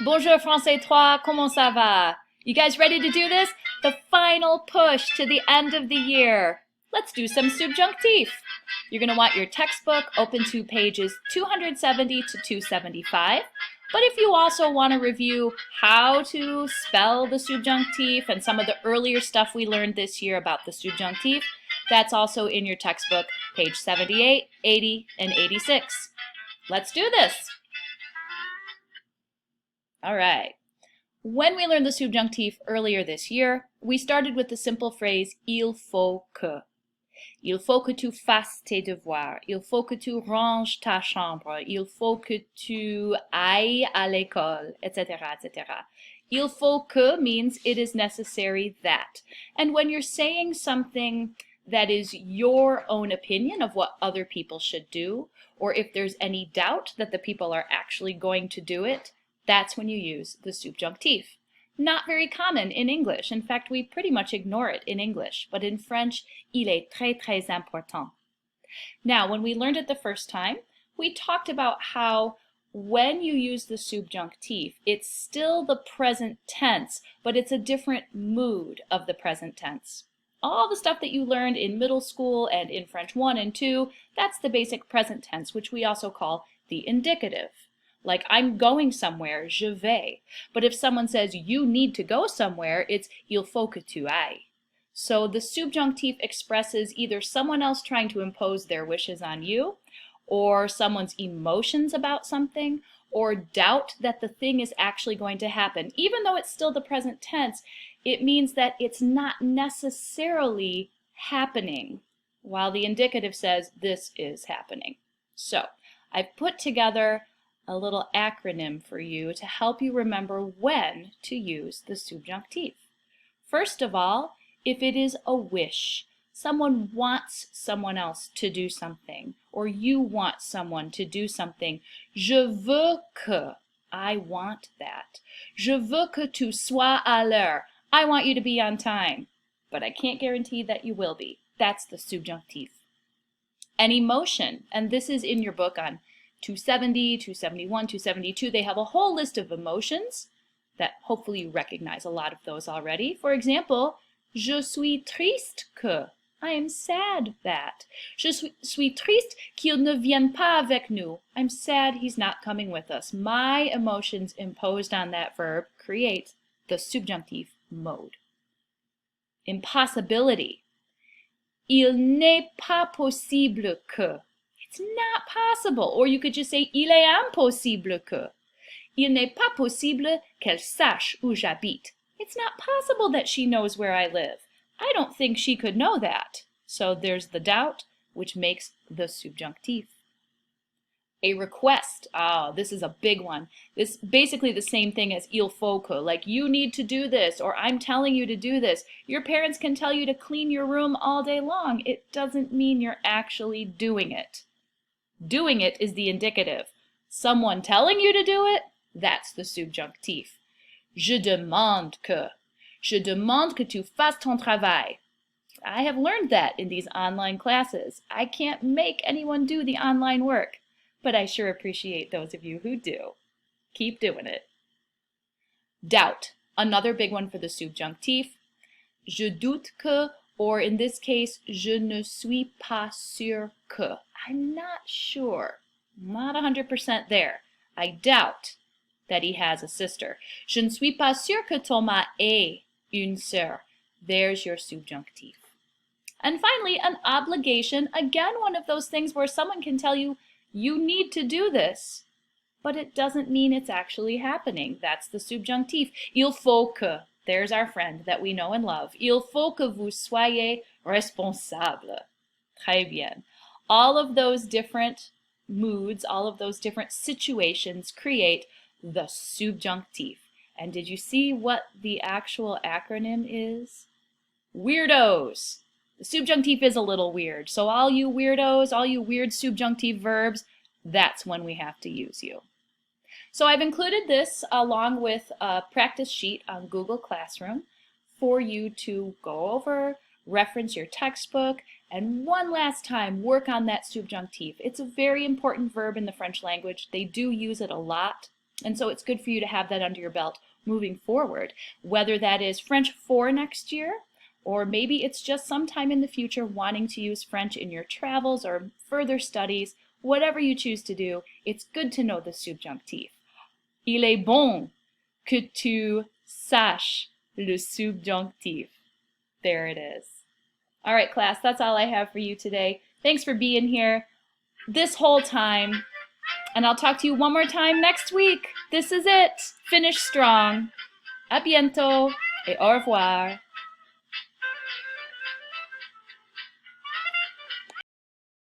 Bonjour français 3, comment ça va? You guys ready to do this? The final push to the end of the year. Let's do some subjunctif. You're going to want your textbook open to pages 270 to 275. But if you also want to review how to spell the subjunctif and some of the earlier stuff we learned this year about the subjunctif, that's also in your textbook, page 78, 80, and 86. Let's do this. All right. When we learned the subjunctif earlier this year, we started with the simple phrase il faut que. Il faut que tu fasses tes devoirs. Il faut que tu ranges ta chambre. Il faut que tu ailles à l'école, etc., etc. Il faut que means it is necessary that. And when you're saying something that is your own opinion of what other people should do, or if there's any doubt that the people are actually going to do it, that's when you use the subjunctif. Not very common in English. In fact, we pretty much ignore it in English, but in French, il est très, très important. Now, when we learned it the first time, we talked about how when you use the subjunctif, it's still the present tense, but it's a different mood of the present tense. All the stuff that you learned in middle school and in French 1 and 2, that's the basic present tense, which we also call the indicative. Like, I'm going somewhere, je vais. But if someone says you need to go somewhere, it's il faut que tu ailles. So the subjunctif expresses either someone else trying to impose their wishes on you, or someone's emotions about something, or doubt that the thing is actually going to happen. Even though it's still the present tense, it means that it's not necessarily happening, while the indicative says this is happening. So I've put together a little acronym for you to help you remember when to use the subjunctif. First of all, if it is a wish, someone wants someone else to do something, or you want someone to do something, je veux que, I want that. Je veux que tu sois à l'heure, I want you to be on time, but I can't guarantee that you will be. That's the subjunctif. An emotion, and this is in your book on 270, 271, 272, they have a whole list of emotions that hopefully you recognize a lot of those already. For example, je suis triste que, I am sad that. Je suis triste qu'il ne vienne pas avec nous. I'm sad he's not coming with us. My emotions imposed on that verb create the subjunctive mode. Impossibility. Il n'est pas possible que. It's not possible. Or you could just say, il est impossible que. Il n'est pas possible qu'elle sache où j'habite. It's not possible that she knows where I live. I don't think she could know that. So there's the doubt, which makes the subjunctif. A request. Ah, this is a big one. This basically the same thing as il faut que, like you need to do this, or I'm telling you to do this. Your parents can tell you to clean your room all day long. It doesn't mean you're actually doing it. Doing it is the indicative. Someone telling you to do it, that's the subjunctif. Je demande que. Je demande que tu fasses ton travail. I have learned that in these online classes. I can't make anyone do the online work, but I sure appreciate those of you who do. Keep doing it. Doubt, another big one for the subjunctif. Je doute que, or in this case, je ne suis pas sûr que. I'm not sure, not 100% there. I doubt that he has a sister. Je ne suis pas sûr que Thomas ait une sœur. There's your subjunctif. And finally, an obligation, again, one of those things where someone can tell you, you need to do this, but it doesn't mean it's actually happening. That's the subjunctif. Il faut que. There's our friend that we know and love. Il faut que vous soyez responsable. Très bien. All of those different moods, all of those different situations create the subjunctif. And did you see what the actual acronym is? Weirdos. The subjunctif is a little weird. So all you weirdos, all you weird subjunctive verbs, that's when we have to use you. So I've included this along with a practice sheet on Google Classroom for you to go over, reference your textbook, and one last time work on that subjunctif. It's a very important verb in the French language. They do use it a lot. And so it's good for you to have that under your belt moving forward, whether that is French for next year, or maybe it's just sometime in the future wanting to use French in your travels or further studies. Whatever you choose to do, it's good to know the subjonctif. Il est bon que tu saches le subjonctif. There it is. All right, class, that's all I have for you today. Thanks for being here this whole time. And I'll talk to you one more time next week. This is it. Finish strong. À bientôt et au revoir.